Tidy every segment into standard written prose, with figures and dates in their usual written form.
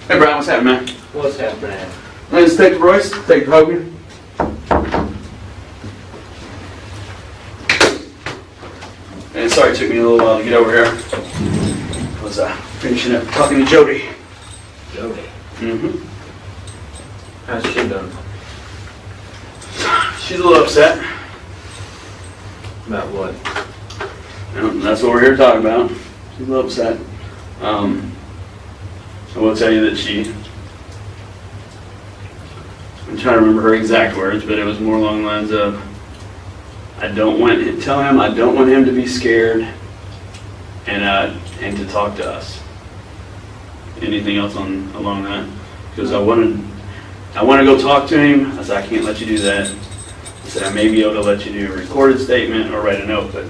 Hey Brian, what's happening, man? What's happening? My name's Detective Royce, Detective Hogan. And sorry it took me a little while to get over here. I was finishing up talking to Jody. Jody. Mm-hmm. How's she doing? She's a little upset. About what? And that's what we're here to talk about. She's a little upset. I will tell you that I'm trying to remember her exact words, but it was more along the lines of, tell him I don't want him to be scared and to talk to us. Anything else along that? Because I want to go talk to him. I said, I can't let you do that. I said, I may be able to let you do a recorded statement or write a note, but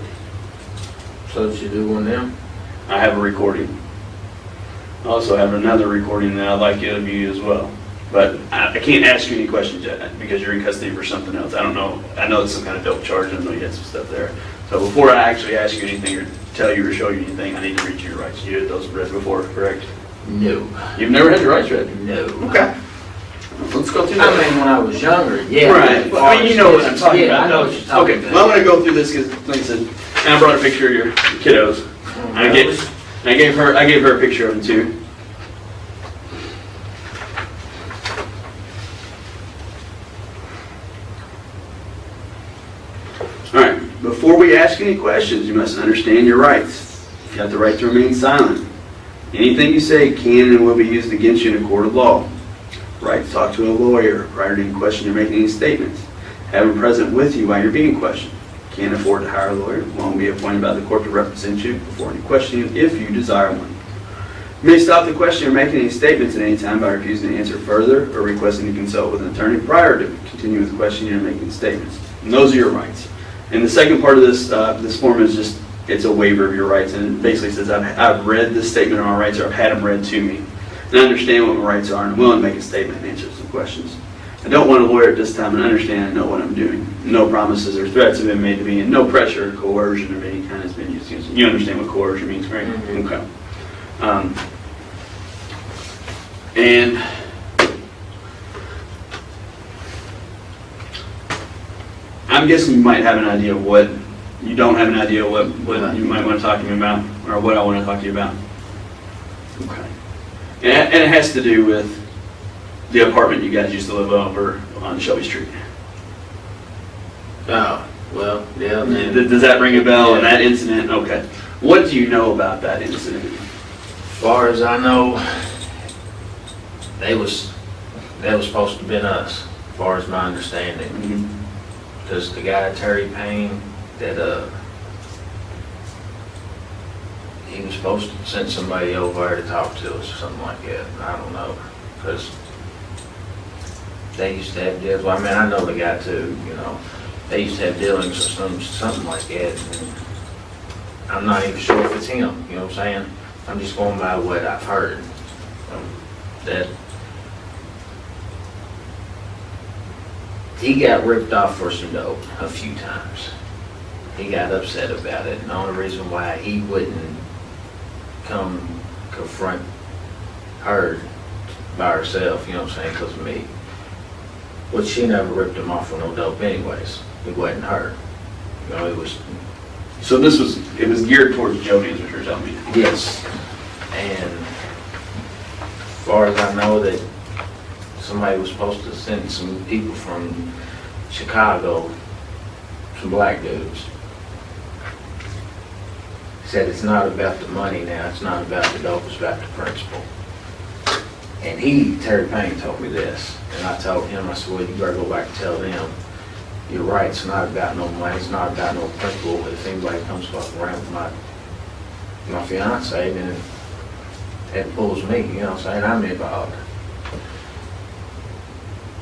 So did you do one of them? I have a recording. I also have another recording that I'd like you to view as well. But I can't ask you any questions yet because you're in custody for something else. I don't know. I know it's some kind of dope charge. I know you had some stuff there. So before I actually ask you anything or tell you or show you anything, I need to read you your rights. You had those read before, correct? No. You've never had your rights read? No. Okay. Let's go through that. I mean, when I was younger, yeah. Right. Well, I mean, you know what I'm talking about. Yeah, I know what you're talking about. Okay. Well, I'm going to go through this because, like I said, and I brought a picture of your kiddos. I gave her a picture of them too. All right. Before we ask any questions, you must understand your rights. You have the right to remain silent. Anything you say can and will be used against you in a court of law. Right to talk to a lawyer prior to any question or making any statements. Have him present with you while you're being questioned. Can't afford to hire a lawyer. Won't be appointed by the court to represent you before any questioning if you desire one. You may stop the question or make any statements at any time by refusing to answer further or requesting to consult with an attorney prior to continuing with the questioning or making statements. And those are your rights. And the second part of this form is just, it's a waiver of your rights, and it basically says I've read this statement on my rights, or I've had them read to me, and I understand what my rights are, and I'm willing to make a statement and answer some questions. I don't want a lawyer at this time, and understand and know what I'm doing. No promises or threats have been made to me, and no pressure or coercion of any kind has been used against me. You understand what coercion means, right? Mm-hmm. Okay. And I'm guessing you might have an idea of what, you don't have an idea of what you might want to talk to me about, or what I want to talk to you about. Okay. And it has to do with the apartment you guys used to live over on Shelby Street. Oh, well, yeah. Does that ring a bell? And that incident? Okay. What do you know about that incident? As far as I know, that was supposed to have been us, as far as my understanding. Mm-hmm. Because the guy, Terry Payne, that he was supposed to send somebody over there to talk to us or something like that. I don't know, because they used to have deals. Well, I mean, I know the guy too, you know. They used to have dealings or something like that. And I'm not even sure if it's him, you know what I'm saying? I'm just going by what I've heard. That he got ripped off for some dope a few times. He got upset about it, and the only reason why he wouldn't come confront her by herself, you know what I'm saying, because of me. But she never ripped him off for no dope anyways. It wasn't her. You know, it was... So it was geared towards Jody, is what you're telling me? Yes. And as far as I know, that somebody was supposed to send some people from Chicago, some black dudes. He said it's not about the money now, it's not about the dope, it's about the principle. And Terry Payne told me this, and I told him, I said, well, you better go back and tell them, you're right, it's not about no money, it's not about no principle. If anybody comes fucking around with my fiance, then it pulls me, you know what I'm saying, I'm involved.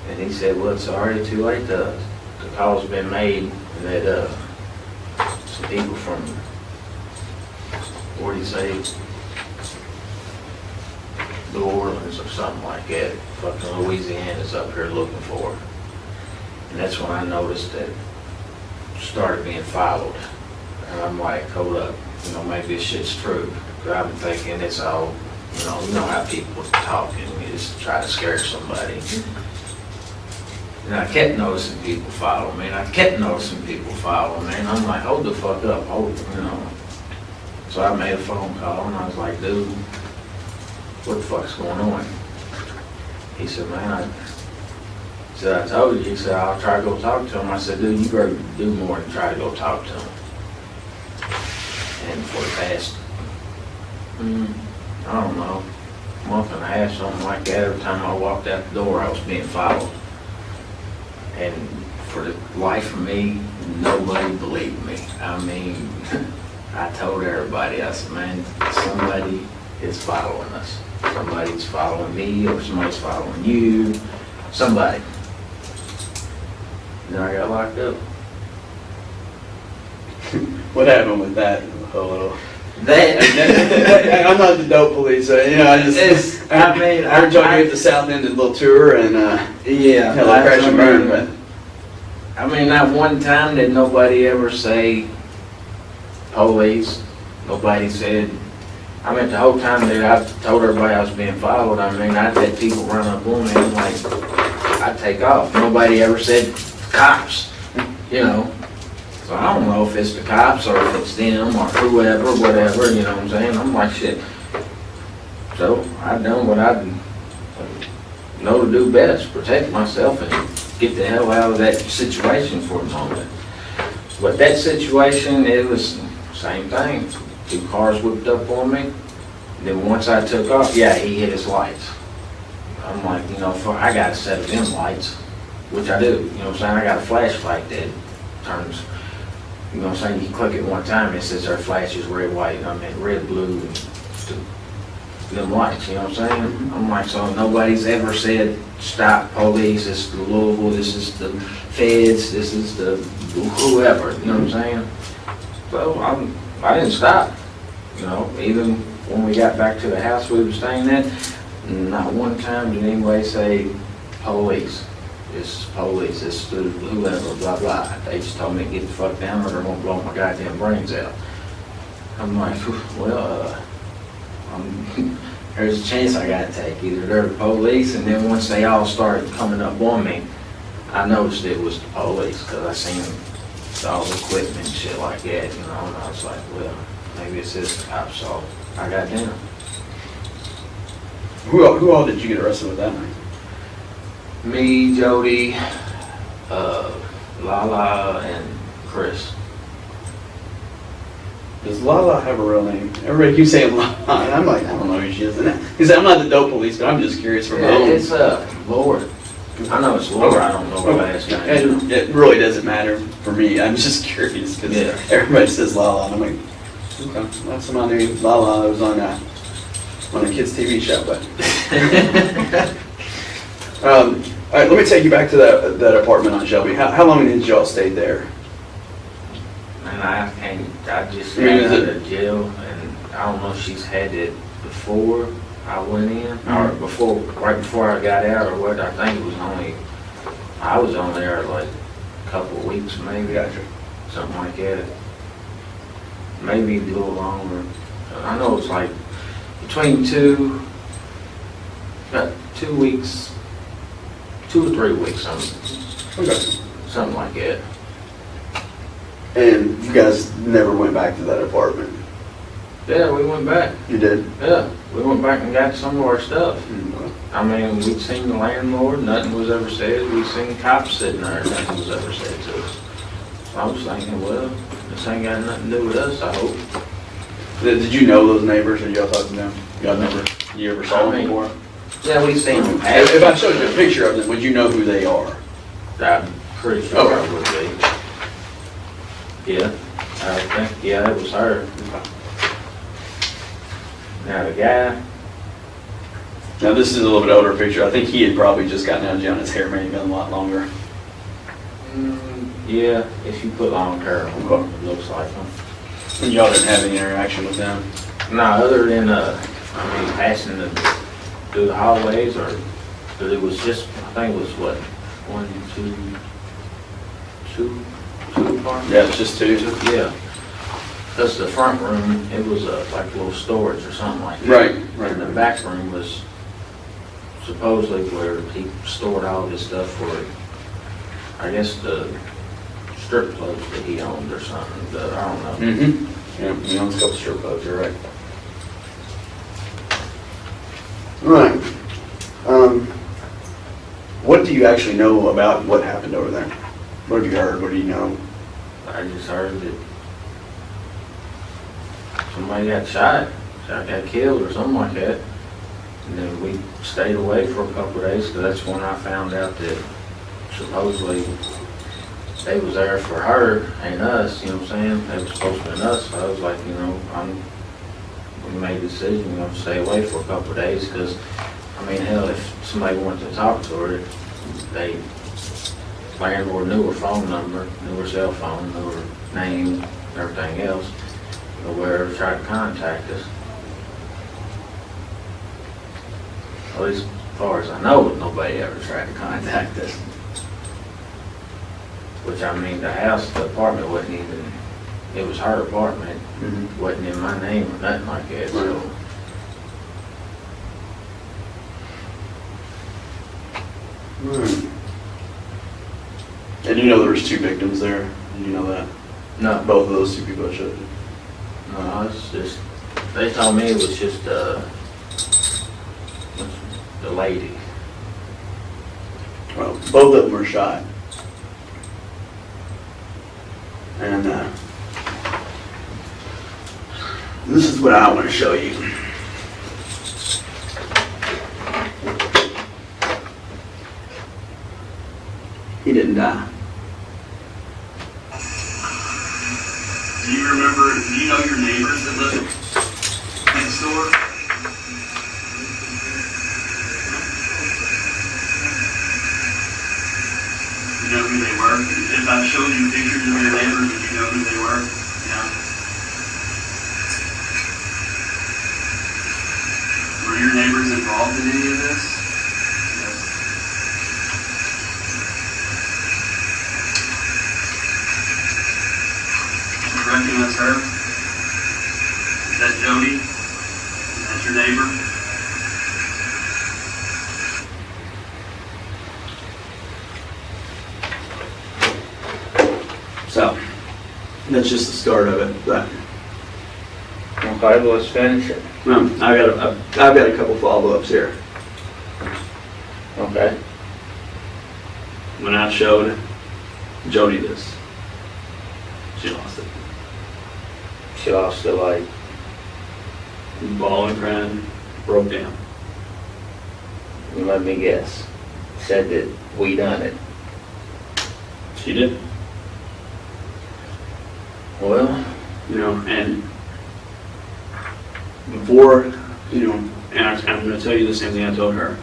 And he said, well, it's already too late, the call's been made, and that some people from, where do you say, New Orleans or something like that, fucking Louisiana's up here looking for her. And that's when I noticed that it started being followed. And I'm like, hold up, you know, maybe this shit's true. But I've been thinking it's all, You know how people talk and you just try to scare somebody. And I kept noticing people follow me, and I kept noticing people follow me, and I'm like, hold the fuck up, So I made a phone call, and I was like, dude, what the fuck's going on? He said, man, I told you. He said, I'll try to go talk to him. I said, dude, you better do more than try to go talk to him. And for the past, I don't know, month and a half, something like that, every time I walked out the door, I was being followed. And for the life of me, nobody believed me. I mean, I told everybody, I said, man, somebody is following us. Somebody's following me, or somebody's following you, somebody. Then I got locked up. What happened with that? Hello. That I'm not the dope police, so, I just. I heard y'all at the South End did a little tour and yeah, had a little crash and burn, but. I mean, not one time did nobody ever say police. Nobody said. I mean, the whole time that I told everybody I was being followed, I mean, I'd had people run up on me and like, I'd take off. Nobody ever said cops, So I don't know if it's the cops or if it's them or whoever, whatever, you know what I'm saying? I'm like, shit. So I done what I know to do best, protect myself and get the hell out of that situation for a moment. But that situation, it was the same thing. 2 cars whipped up on me. Then once I took off, yeah, he hit his lights. I'm like, I got a set of them lights, which I do. You know what I'm saying? I got a flashlight that turns, you know what I'm saying? You click it one time, it says our flash is red, white, red, blue, them lights, you know what I'm saying? I'm like, so nobody's ever said, stop, police, this is the Louisville, this is the feds, this is the whoever, you know what I'm saying? So I didn't stop, even when we got back to the house we were staying at, not one time did anybody say, police, this is police, this is the whoever, blah, blah. They just told me to get the fuck down or they're gonna blow my goddamn brains out. I'm like, well, there's a chance I gotta take. Either they're the police, and then once they all started coming up on me, I noticed it was the police because I seen all the equipment and shit like that, and I was like, well, maybe it's this cop, so I got down. Who all did you get arrested with that night? Me, Jody, Lala, and Chris. Does Lala have a real name? Everybody keeps saying Lala, and I'm like, I don't know who she is. Because I'm not the dope police, but I'm just curious for my own. It's Laura. I know it's Laura, I don't know her last name. It really doesn't matter for me. I'm just curious because everybody says Lala, and I'm like, okay, that's somebody named Lala that was on a kid's TV show. But all right, let me take you back to that apartment on Shelby. How long did y'all stay there? And I just got out of jail, and I don't know if she's had it before I went in, or right before I got out, or what. I think it was I was on there like a couple of weeks, maybe. Gotcha. Something like that. Maybe a little longer. I know it's like between about 2 weeks, 2 or 3 weeks, something like that. And you guys never went back to that apartment? Yeah, we went back. You did? Yeah, we went back and got some of our stuff. Mm-hmm. I mean, we'd seen the landlord, nothing was ever said. We'd seen cops sitting there, nothing was ever said to us. So I was thinking, well, this ain't got nothing to do with us, I hope. Did you know those neighbors, or y'all talked to them? You ever saw them before? Yeah, we seen them. If I showed you a picture of them, would you know who they are? I'm pretty sure I would be. Yeah, I think, yeah, it was her. Now the guy. Now this is a little bit older picture. I think he had probably just gotten out of jail and his hair may have been a lot longer. Yeah, if you put long hair on, it looks like him. And y'all didn't have any interaction with them? No, other than, passing through the hallways, or it was just, I think it was what, 1, 2 apartments? Yeah, it's just 2. Yeah. Because the front room, it was like a little storage or something like that. Right. And the back room was supposedly where he stored all of his stuff for, I guess, the strip clubs that he owned or something, but I don't know. Mm-hmm. Yeah, he owns a couple strip clubs, you're right. Right. What do you actually know about what happened over there? What have you heard? What do you know? I just heard that somebody got shot, got killed or something like that. And then we stayed away for a couple of days, because that's when I found out that supposedly they was there for her and us, you know what I'm saying? They was supposed to be us, so I was like, you know, we made the decision, we're going to stay away for a couple of days, because, I mean, hell, if somebody wanted to talk to her, they, landlord knew her phone number, knew her cell phone, knew her name, everything else, or wherever tried to contact us. At least as far as I know, nobody ever tried to contact us. Which, I mean, the house, the apartment wasn't even, it was her apartment. Mm-hmm. Wasn't in my name or nothing like that, so. Right. And you know there was 2 victims there? You know that? No. Both of those 2 people that showed you? No, it's just, they told me it was just, the lady. Well, both of them were shot. And this is what I want to show you. He didn't die. Do you know your neighbors that live next door? You know who they were? If I showed you pictures of your neighbors, would you know who they were? Yeah. Were your neighbors involved in any of this? Yes. You recognize her? Is that Jody? Is that your neighbor? So, that's just the start of it. But, Okay, well, let's finish it. I've got a couple follow-ups here. Okay. When I showed Jody this, she lost it. She lost the light. Bawling, crying, broke down. Let me guess. Said that we done it. She did. Well, You know, and before, you know, and I'm going to tell you the same thing I told her.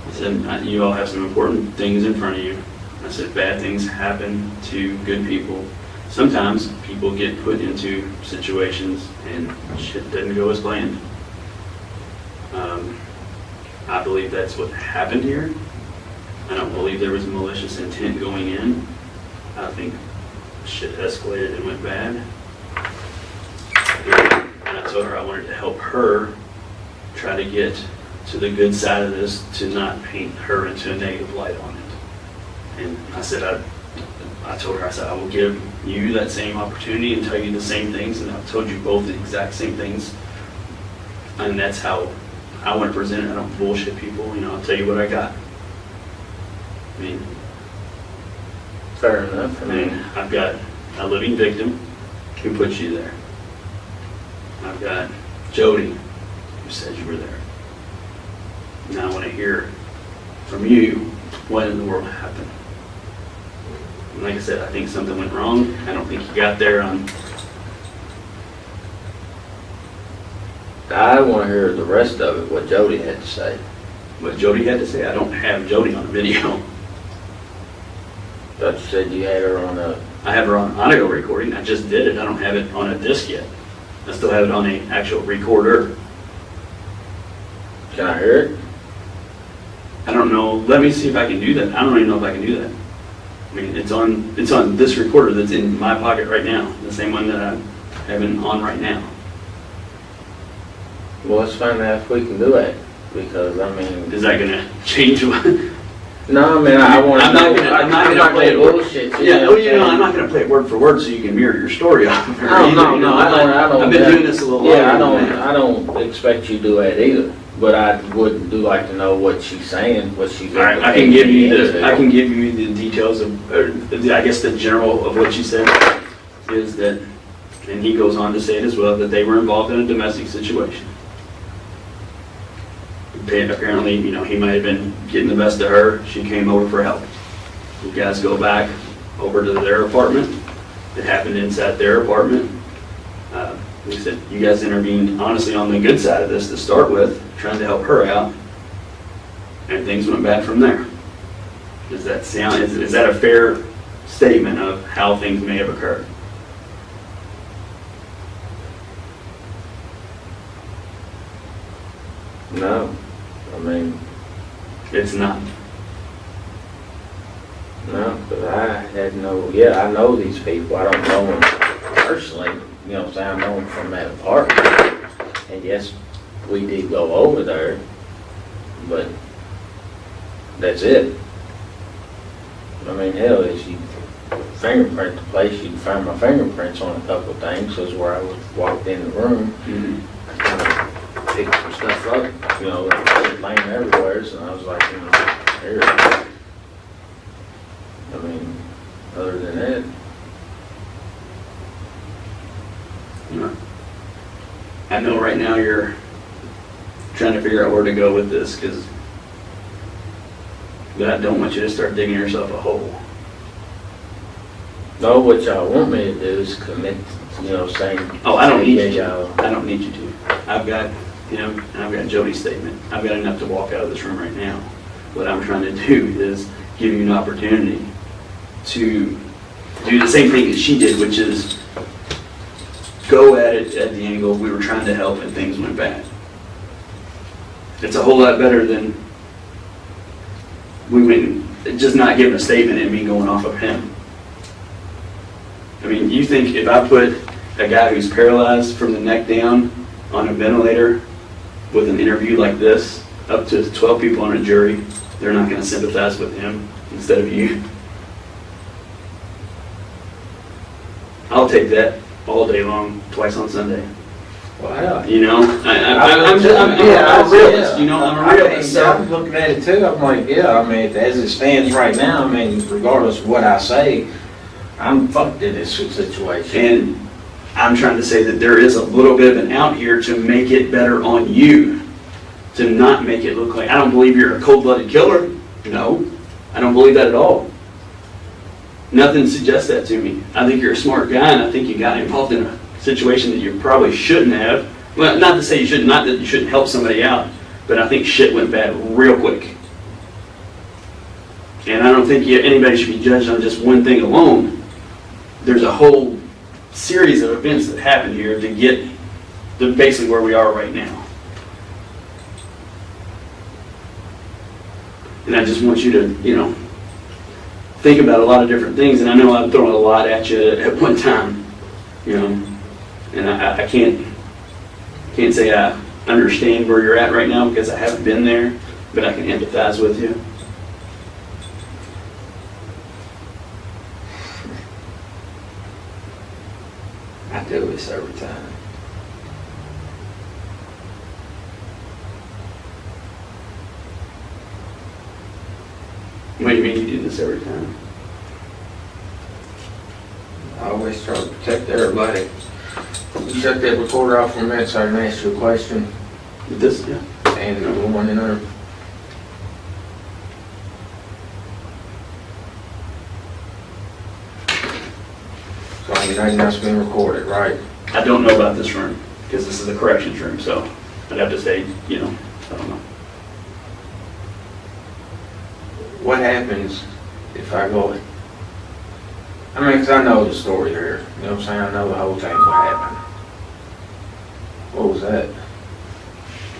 I said, you all have some important things in front of you. I said, bad things happen to good people. Sometimes people get put into situations and shit doesn't go as planned. I believe that's what happened here. I don't believe there was malicious intent going in. I think shit escalated and went bad. And I told her I wanted to help her try to get to the good side of this, to not paint her into a negative light on it. And I said, I told her, I said, I will give you that same opportunity and tell you the same things, and I've told you both the exact same things. And that's how I want to present it. I don't bullshit people, you know, I'll tell you what I got. I mean, fair enough. I mean, I've got a living victim who put you there. I've got Jody who said you were there. Now I want to hear from you what in the world happened. And like I said, I think something went wrong. I don't think you got there on. I want to hear the rest of it, what Jody had to say. What Jody had to say. I don't have Jody on a video. But you said you had her on a... I have her on audio recording. I just did it. I don't have it on a disc yet. I still have it on an actual recorder. Can I hear it? I don't know. Let me see if I can do that. I don't even know if I can do that. I mean, it's on this recorder that's in my pocket right now, the same one that I'm having on right now. Well, let's find out if we can do that, because, I mean... Is that gonna change what? No, I mean, I want to I'm not gonna play it bullshit. Yeah, well, you know, I'm not gonna play it word for word so you can mirror your story off of her. No, I don't. I've been doing this a little longer. Yeah, I don't expect you to do that either, but I would do like to know what she's saying, what she's... All right, I can give you the details of, I guess the general of what she said is that, and he goes on to say it as well, that they were involved in a domestic situation. Apparently, you know, he might have been getting the best of her. She came over for help. You guys go back over to their apartment. It happened inside their apartment. He said you guys intervened honestly on the good side of this to start with, trying to help her out, and things went bad from there. Does that sound? Is that a fair statement of how things may have occurred? No. I mean, it's not. No, because I had I know these people. I don't know them personally, you know what I'm saying? I know them from that apartment. And yes, we did go over there, but that's it. I mean, hell, if you fingerprint the place, you'd find my fingerprints on a couple of things, because where I walked in the room, I kind of picked some stuff up, you know, that was laying everywhere, and I was like, you know, here. I mean, other than that. I know right now you're trying to figure out where to go with this, but I don't want you to start digging yourself a hole. No, what y'all want me to do is commit, you know, saying. Oh, I don't need you to. I don't need you to. I've got Jody's statement. I've got enough to walk out of this room right now. What I'm trying to do is give you an opportunity to do the same thing as she did, which is go at it at the angle we were trying to help and things went bad. It's a whole lot better than just not giving a statement and me going off of him. I mean, you think if I put a guy who's paralyzed from the neck down on a ventilator with an interview like this, up to 12 people on a jury, they're not going to sympathize with him instead of you? I'll take that all day long, twice on Sunday. Wow. You know, I'm a realist. You know, I'm a realist. So I'm looking at it too. I'm like, yeah. I mean, as it stands right now, I mean, regardless of what I say, I'm fucked in this situation. And I'm trying to say that there is a little bit of an out here to make it better on you, to not make it look like, I don't believe you're a cold-blooded killer. No, I don't believe that at all. Nothing suggests that to me. I think you're a smart guy, and I think you got involved in a situation that you probably shouldn't have. Well, not to say you shouldn't, not that you shouldn't help somebody out, but I think shit went bad real quick. And I don't think anybody should be judged on just one thing alone. There's a whole series of events that happened here to get to basically where we are right now. And I just want you to, you know, think about a lot of different things. And I know I'm throwing a lot at you at one time, you know, and I can't say I understand where you're at right now because I haven't been there, but I can empathize with you. I do this every time. What do you mean you do this every time? I always try to protect everybody. You shut that recorder off for a minute so I can ask you a question. This, yeah. And the one in there. So I mean, that's being recorded, right? I don't know about this room because this is the corrections room, so I'd have to say, you know, I don't know. What happens if I go, I mean, because I know the story here, you know what I'm saying? I know the whole thing, what happened. What was that?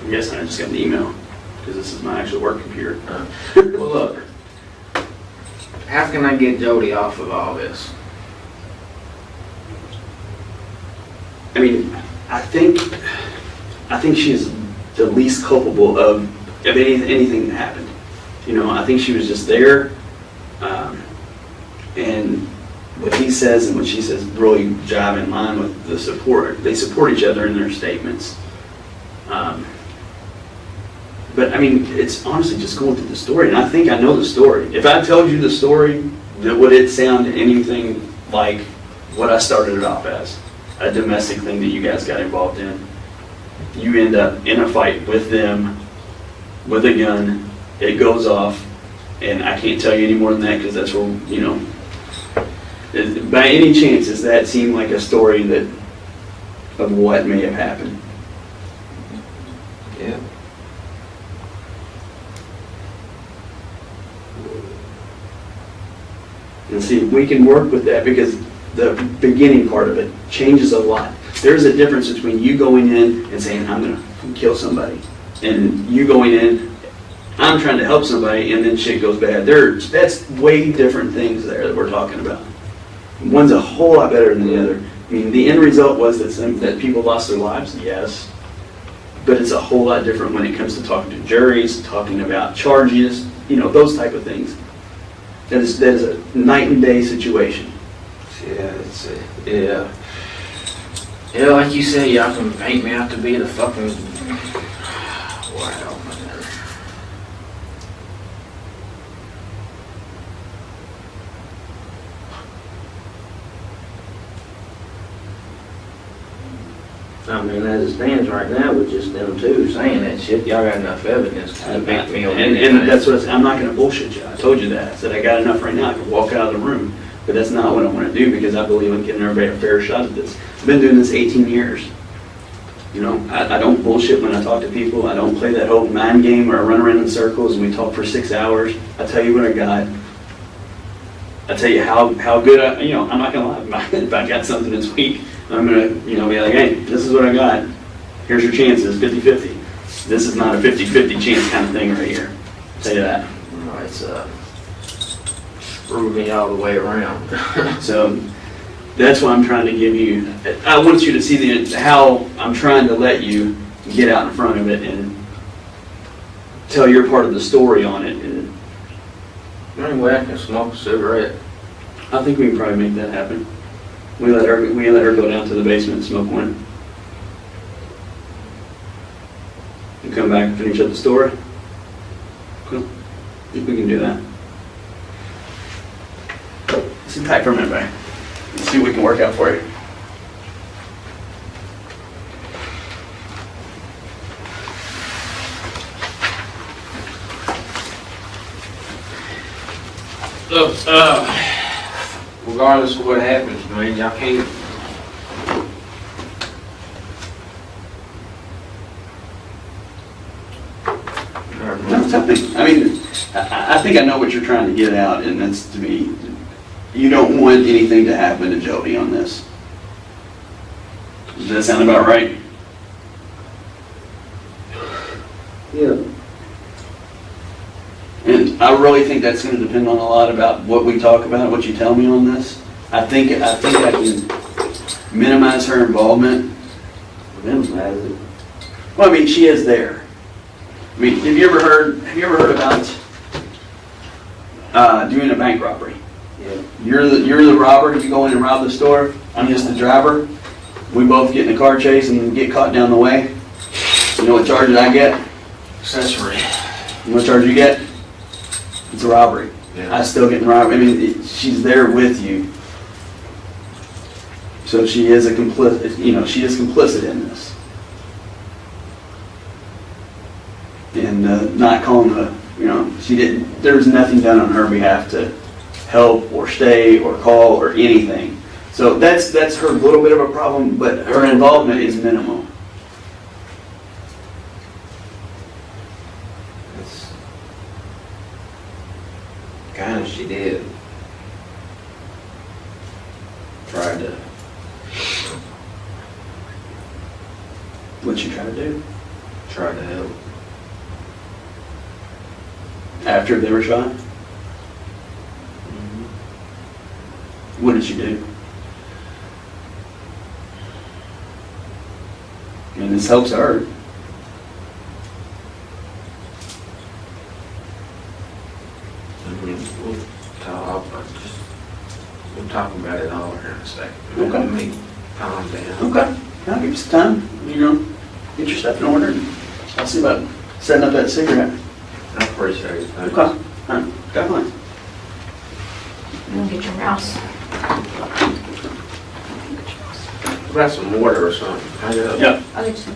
I'm guessing I just got an email because this is my actual work computer. Well, look, how can I get Jody off of all this? I mean, I think I think she is the least culpable of anything that happened. You know, I think she was just there, and what he says and what she says really jive in line with the support. They support each other in their statements. But I mean, it's honestly just going through the story, and I think I know the story. If I told you the story, would it sound anything like what I started it off as? A domestic thing that you guys got involved in. You end up in a fight with them, with a gun, it goes off, and I can't tell you any more than that because that's where, you know, by any chance does that seem like a story that of what may have happened? Yeah. And see, we can work with that because the beginning part of it changes a lot. There's a difference between you going in and saying, I'm going to kill somebody, and you going in, I'm trying to help somebody, and then shit goes bad. That's way different things there that we're talking about. One's a whole lot better than the other. I mean, the end result was that people lost their lives, yes, but it's a whole lot different when it comes to talking to juries, talking about charges, you know, those type of things. That is a night and day situation. Yeah, yeah, like you say, y'all can paint me out to be the fucking wow, man. I mean, as it stands right now, with just them two saying that shit, y'all got enough evidence to convict me on anything. And that's what I'm not going to bullshit you. I told you that. I said I got enough right now. I can walk out of the room. But that's not what I want to do because I believe in giving everybody a fair shot at this. I've been doing this 18 years. You know, I don't bullshit when I talk to people. I don't play that whole mind game where I run around in circles and we talk for 6 hours. I tell you what I got. I tell you how good I'm not going to lie. If I got something this week, I'm going to, be like, hey, this is what I got. Here's your chances, 50-50. This is not a 50-50 chance kind of thing right here. I'll tell you that. No, it's screwed me all the way around. So that's why I'm trying to give you, I want you to see how I'm trying to let you get out in front of it and tell your part of the story on it. And anyway, I can smoke a cigarette. I think we can probably make that happen. We let her go down to the basement and smoke one. And come back and finish up the story. Cool. I think we can do that. Sit tight for a minute, buddy. Let's see what we can work out for you. Look, regardless of what happens, man, y'all can't. I mean, I think I know what you're trying to get out, and that's to me, you don't want anything to happen to Jody on this. Does that sound about right? Yeah. And I really think that's going to depend on a lot about what we talk about, what you tell me on this. I think I can minimize her involvement. Minimize it. Well, I mean, she is there. I mean, have you ever heard about doing a bank robbery? Yeah. You're the robber. You go in and rob the store. I'm just the driver. We both get in a car chase and get caught down the way. You know what charges I get? Accessory. You know what charge you get? It's a robbery. Yeah. I still get in robbery. I mean, she's there with you. So she is a complicit. She is complicit in this. And not calling her. She didn't. There was nothing done on her behalf to help or stay or call or anything. So that's her little bit of a problem, but her involvement is minimal. That's kind of she did. Tried to. What'd she try to do? Tried to help. After they were shot? What did she do? And this helps her. We'll talk, we'll talk about it all here in a second. Okay. Let me calm down. Okay. I'll give you some time. Get your stuff in order. And I'll see about setting up that cigarette. I appreciate it. Thanks. Okay. Definitely. You want to get your mouse? What about some water or something? Yeah. I'll get you some.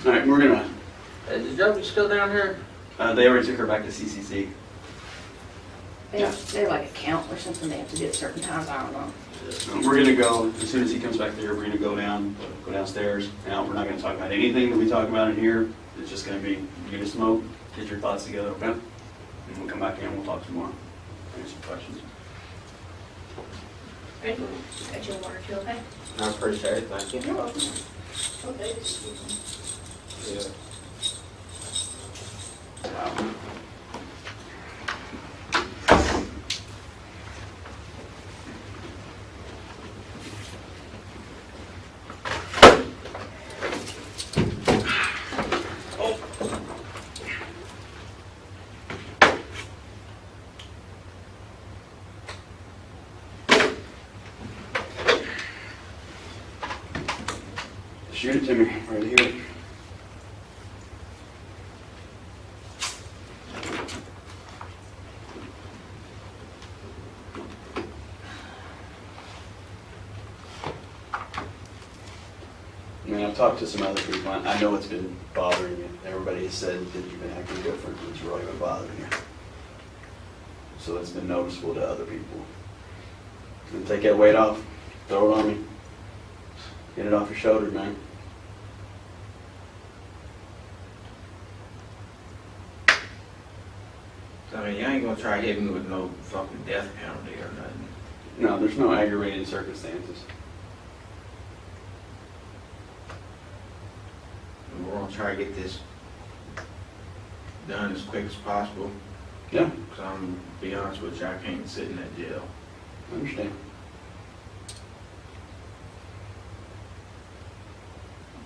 All right, we're gonna. Is Jody still down here? They already took her back to CCC. They're like a count or something they have to do at certain times, I don't know. We're gonna go as soon as he comes back there. We're gonna go downstairs. Now we're not gonna talk about anything that we talk about in here. It's just gonna be you gonna smoke, get your thoughts together, okay? And we'll come back in and we'll talk some more. Answer some questions. Ready? Got your water too, okay? I appreciate it. Thank you. You're welcome. Okay. Yeah. Wow. Shoot it to me, right here. I mean, I've talked to some other people. I know it's been bothering you. Everybody has said that you've been acting different. It's really been bothering you. So it's been noticeable to other people. And take that weight off. Throw it on me. Get it off your shoulders, man. I mean, you ain't gonna try hitting me with no fucking death penalty or nothing. No, there's no aggravating circumstances. We're gonna try to get this done as quick as possible. Yeah, Cause I'm gonna be honest with you, I can't sit in that jail. I understand.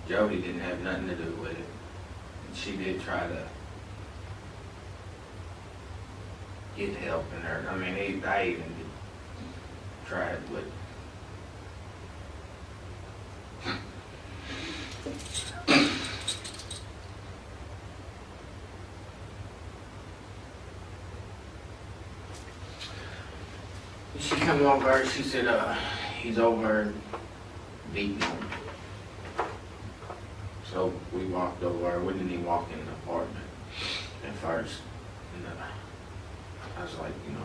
Jody didn't have nothing to do with it. And she did try to get help in her. I mean, I even tried, but she come over, she said, he's over beating him. So we walked over, we didn't even walk in the apartment at first. And I was like, you know,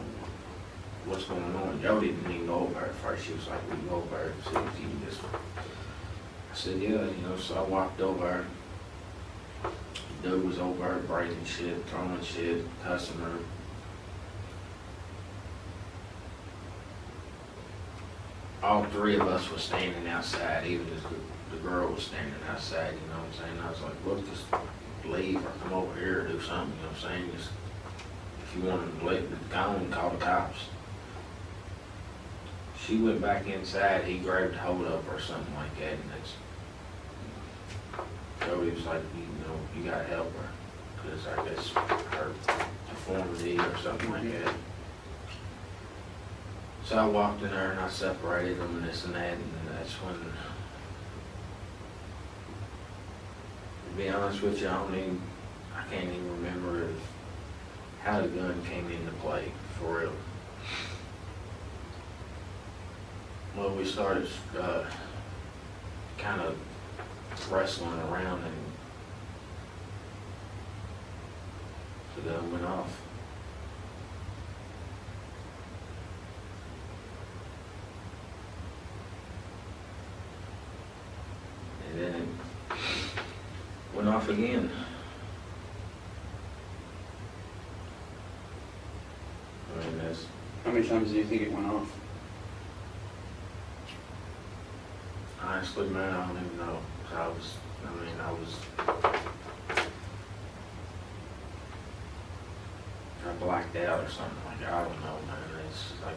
what's going on? Jody didn't even go over at first. She was like, we go over and see if you can just. I said, yeah, you know, so I walked over. The dude was over breaking shit, throwing shit, cussing her. All three of us were standing outside, even as the girl was standing outside, you know what I'm saying? I was like, look, just leave or come over here or do something, you know what I'm saying? Just, if you want to go and call the cops. She went back inside, he grabbed hold of her or something like that, and Jody was like, you know, you gotta help her, because I guess her deformity or something like that. So I walked in there and I separated them and this and that, and that's when, to be honest with you, I can't even remember how the gun came into play, for real. Well, we started kind of wrestling around and the gun went off. And then it went off again. I mean, that's, How many times do you think it went off? honestly, man, I don't even know. I was I blacked out or something like that. I don't know, man. It's like,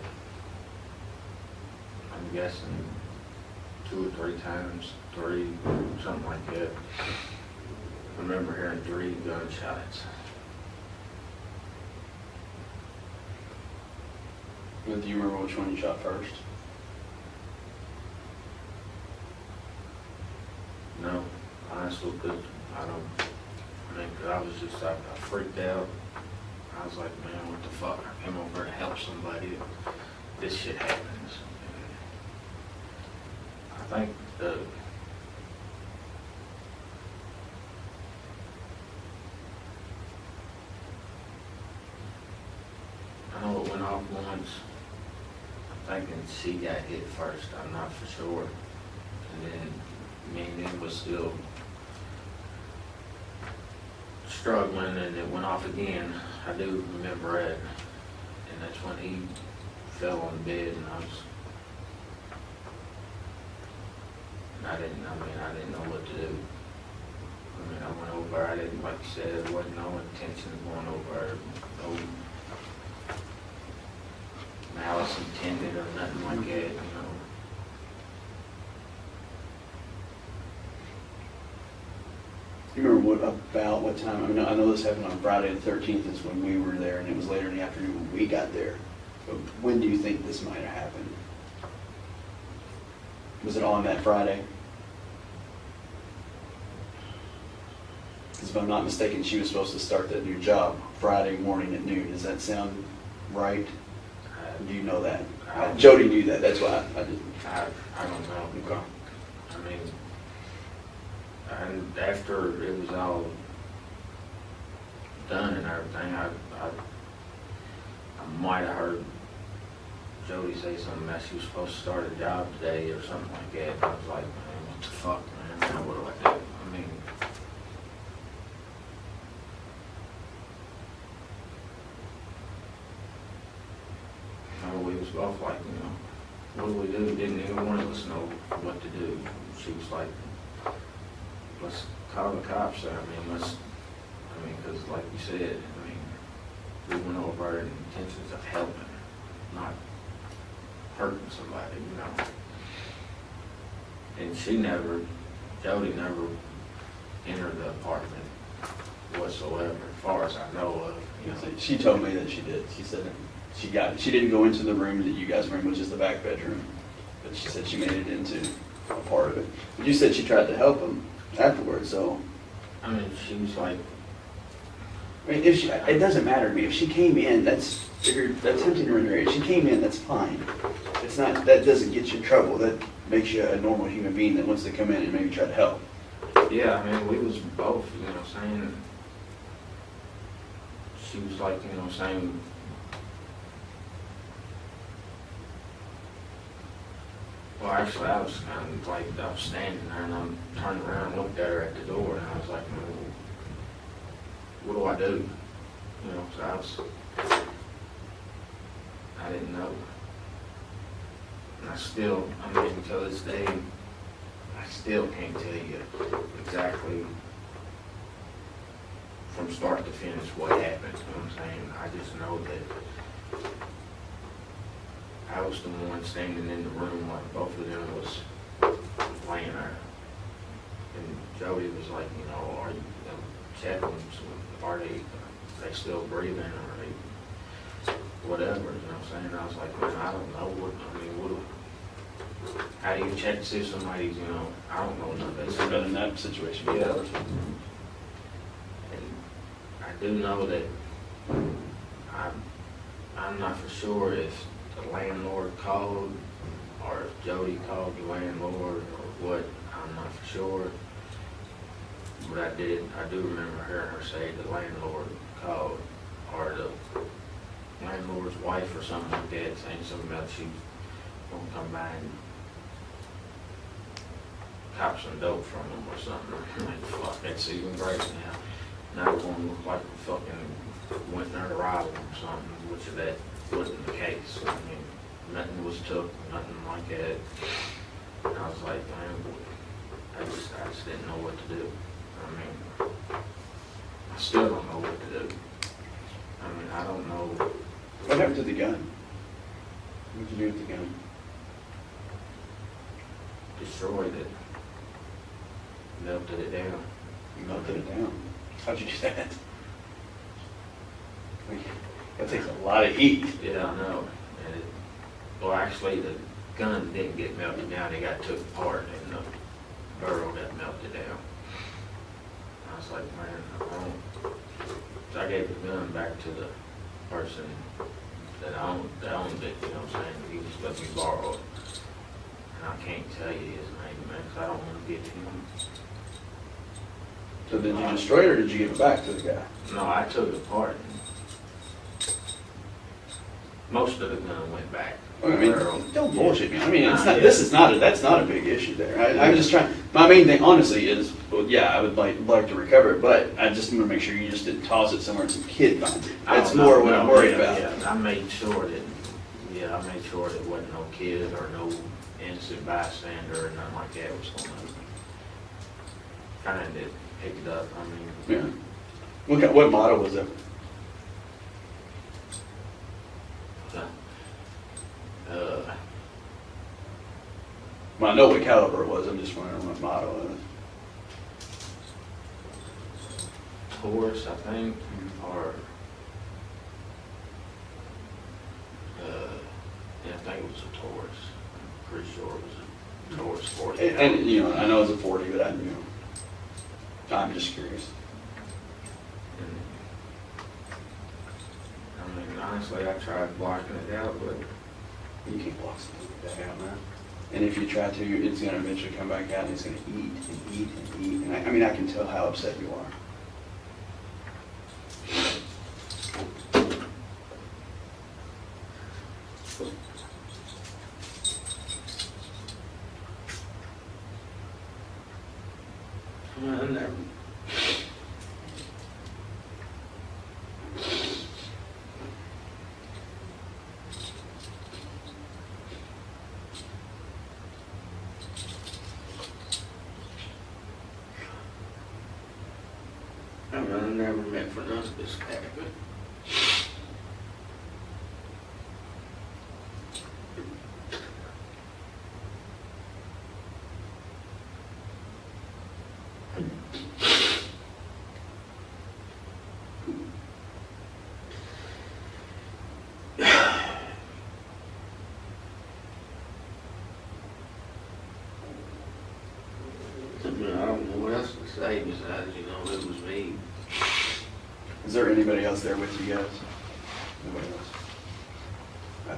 I'm guessing 2 or 3 times, something like that. I remember hearing 3 gunshots. But do you remember which one you shot first? No, honestly, because I mean, 'cause I was just, I freaked out. I was like, man, what the fuck? I came over to help somebody. This shit happens. And I think I know it went off once. I'm thinking she got hit first. I'm not for sure. And then me and him was still struggling, and it went off again. I do remember it, and that's when he fell on the bed, and I didn't know what to do. I mean, I went over, I didn't, like you said, there wasn't no intention of going over, no malice intended or nothing like that, you know. You remember what time? I mean, I know this happened on Friday the 13th is when we were there, and it was later in the afternoon when we got there. But when do you think this might have happened? Was it on that Friday? Because if I'm not mistaken, she was supposed to start that new job Friday morning at noon. Does that sound right? Do you know that? Jody knew that. That's why I didn't. I don't know. Okay. I mean, and after it was all done and everything, I might have heard Jody say something about she was supposed to start a job today or something like that. And I was like, man, what the fuck, man? Now what do I do? I mean, we was both like, you know, what do we do? Didn't either one of us know what to do. She was like, let's call the cops. Because like you said, I mean, we went over in intentions of helping, not hurting somebody, you know. And Jody never entered the apartment whatsoever, as far as I know of. You know. She told me that she did. She said she didn't go into the room that you guys were in, which is the back bedroom, but she said she made it into a part of it. But you said she tried to help him afterwards, so. I mean, she was like, I mean, it doesn't matter to me. If she came in, if you're attempting to render aid, she came in, that's fine. It's not, that doesn't get you in trouble. That makes you a normal human being that wants to come in and maybe try to help. yeah, I mean, we was both, you know, saying, she was like, you know, saying, well, actually, I was kind of like, I was standing there and I'm turned around and looked at her at the door and I was like, well, what do I do? You know, so I didn't know. And I mean, until this day, I still can't tell you exactly from start to finish what happened, you know what I'm saying? I just know that I was the one standing in the room while both of them was laying there. And Jody was like, you know, are you checking them? Are they still breathing, or are they whatever, you know what I'm saying? I was like, man, I don't know how do you check to see if somebody's, you know, I don't know none of that It's stuff. been in that situation Yeah. before. And I do know that I'm not for sure if the landlord called or if Jody called the landlord or what. I'm not for sure. But I do remember hearing her say the landlord called, or the landlord's wife or something like that, saying something about she won't come by and cop some dope from them or something. I'm like, fuck, that's even great now. Now we're going to look like we fucking went there to rob them or something, which that wasn't the case. I mean, nothing was took, nothing like that. And I was like, man, I just didn't know what to do. I mean, I still don't know what to do. I mean, I don't know. What happened to the gun? What did you do with the gun? destroyed it, melted it down. You melted it down. How'd you do that? That takes a lot of heat. Yeah, I know. And it, well, actually, the gun didn't get melted down. It got took apart, and the barrel got melted down. I was like, man, I don't. So I gave the gun back to the person that owned it. You know what I'm saying? He just let me borrow it, and I can't tell you his name, man, because I don't want to get him. So did you destroy it or did you give it back to the guy? No, I took it apart. Most of the gun went back. I mean, Barrel. don't bullshit me. I mean, it's Nah, not. yeah. This is not. That's not a big issue there. I'm just trying. My main thing, honestly, is well, yeah, I would like to recover it, but I just want to make sure you just didn't toss it somewhere and some kid finds it. That's Oh, more no, what I'm no, worried yeah, about. Yeah, I made sure that. Yeah, I made sure that wasn't no kid or no innocent bystander or nothing like that was going to find it, pick it up. I mean, Yeah. What model was it? Well, I know what caliber it was. I'm just wondering what model it was. Taurus, I think, or yeah, I think it was a Taurus. I'm pretty sure it was a Taurus 40. And you know, I know it's a 40, but I'm just curious. And, I mean, honestly, I tried blocking it out, but You can't block something like that out, man. And if you try to, it's going to eventually come back out and it's going to eat and eat and eat. And I mean, I can tell how upset you are. I never. I never meant for none of this to happen. I don't know what else to say besides, it was me. Is there anybody else there with you guys? Nobody else? Right.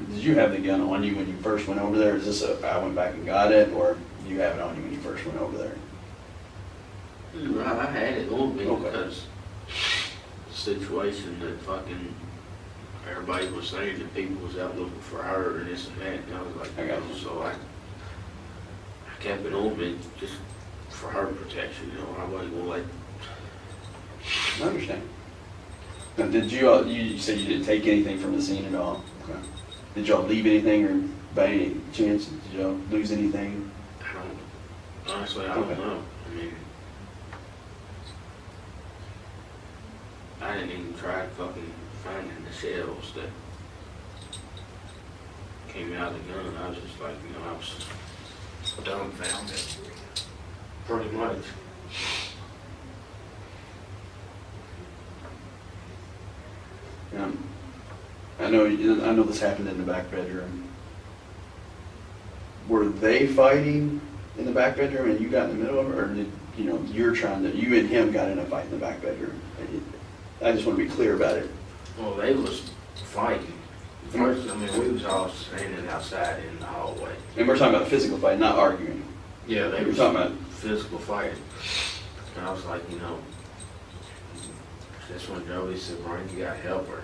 Did you have the gun on you when you first went over there? Is this I went back and got it, or do you have it on you when you first went over there? I had it on me Okay. because the situation that fucking everybody was saying that people was out looking for her and this and that, and I was like, I got you. so I kept it on me just for her protection, I wasn't gonna let. I understand. Now, did you, you said you didn't take anything from the scene at all? Okay. Did y'all leave anything, or by any chance, did y'all lose anything? Honestly, I don't Okay. know. I mean, I didn't even try fucking finding the shells that came out of the gun. I was just like, I was dumbfounded, pretty much. I know this happened in the back bedroom. Were they fighting in the back bedroom and you got in the middle of it, or did you and him got in a fight in the back bedroom? I just want to be clear about it. Well, they was fighting. First, we was all standing outside in the hallway. And we're talking about a physical fight, not arguing. Yeah, they You're were talking about physical fighting. And I was like, that's when Jody said, Brian, you gotta help her,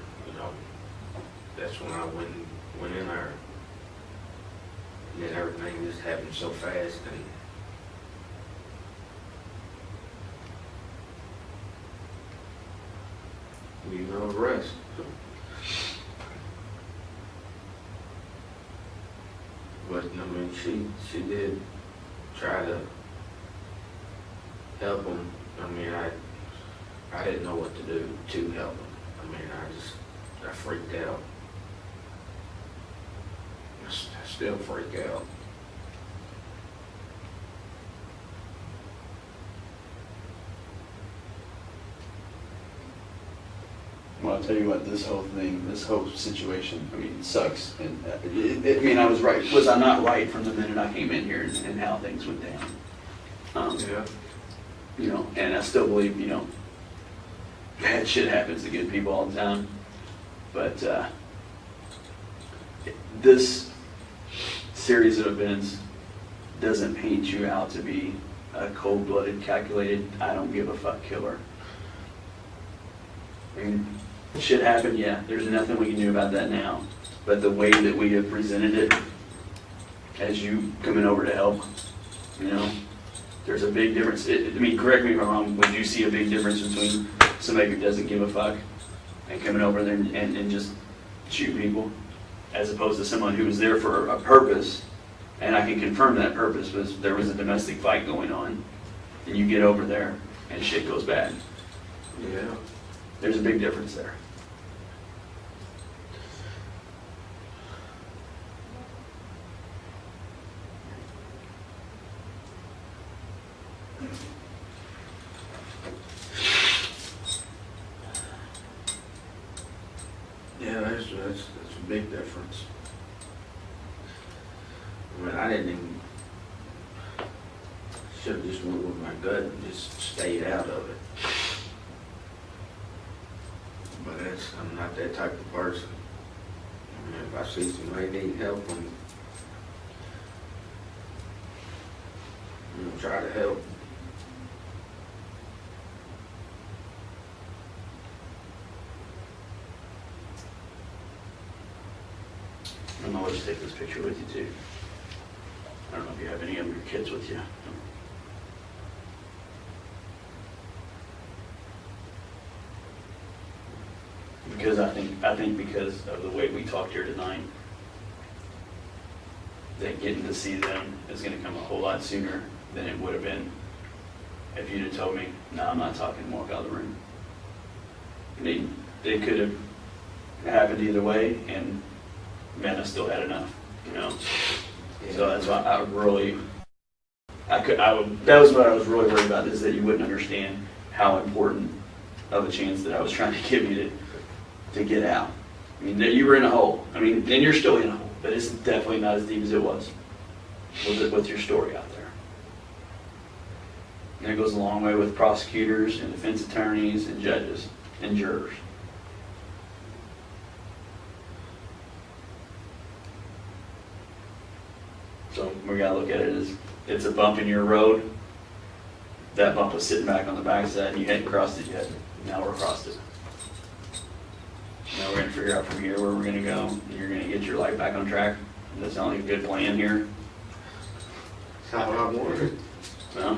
That's when I went in there. And then everything just happened so fast, and the rest. But she did try to help him. I didn't know what to do to help him. I freaked out. I still freak out. Well, I'll tell you what, this whole thing, this whole situation, I mean, sucks. And I mean, I was right. Was I not right from the minute I came in here and how things went down? Yeah. You know, and I still believe, you know, bad shit happens to good people all the time. But this series of events doesn't paint you out to be a cold-blooded, calculated, I don't give a fuck killer. I mean, shit happened, yeah. There's nothing we can do about that now. But the way that we have presented it, as you coming over to help, you know, there's a big difference. I mean, correct me if I'm wrong, would you see a big difference between somebody who doesn't give a fuck and coming over there and just shoot people, as opposed to someone who was there for a purpose, and I can confirm that purpose was there was a domestic fight going on, and you get over there and shit goes bad. Yeah. There's a big difference there. Yeah, that's a big difference. I mean, I didn't even, should have just went with my gut and just stayed out of it. But I'm not that type of person. I mean, if I see somebody need help, I'm gonna try to help. I'm gonna let you take this picture with you too. I don't know if you have any of your kids with you. Because I think because of the way we talked here tonight, that getting to see them is going to come a whole lot sooner than it would have been if you'd have told me, no, I'm not talking, walk out of the room. I mean, it could have happened either way, and man, I still had enough, you know. So that's why that was what I was really worried about, is that you wouldn't understand how important of a chance that I was trying to give you to get out. I mean, you were in a hole. I mean, and you're still in a hole, but it's definitely not as deep as it was with your story out there. And it goes a long way with prosecutors and defense attorneys and judges and jurors. So we gotta look at it as it's a bump in your road. That bump was sitting back on the backside and you hadn't crossed it yet. Now we're across it. Now we're gonna figure out from here where we're gonna go, and you're gonna get your life back on track. Does that sound like a good plan here? That's how I wanted. Well,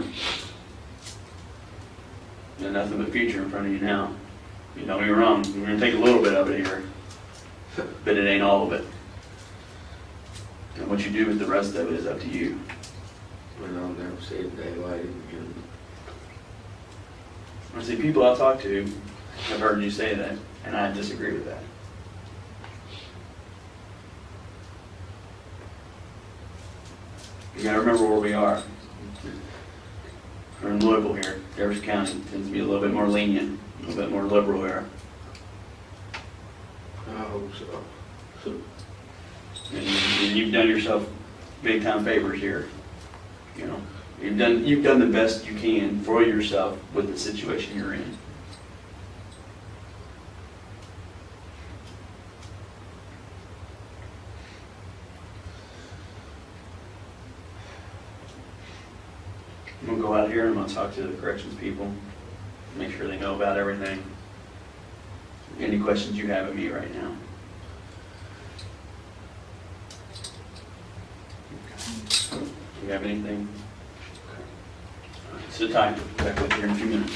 there's nothing but future in front of you now. You don't get me wrong, we're gonna take a little bit of it here, but it ain't all of it. And what you do with the rest of it is up to you. And I'll never see the daylight again. I see people I talk to have heard you say that, and I disagree with that. You gotta remember where we are. We're in Louisville here. Jefferson County tends to be a little bit more lenient, a little bit more liberal here. I hope so. And you've done yourself big time favors here. You know, you've done the best you can for yourself with the situation you're in. I'm gonna go out here and I'm gonna talk to the corrections people, make sure they know about everything. Any questions you have of me right now? Do you have anything? Okay. All right, sit tight. Back with you here in a few minutes.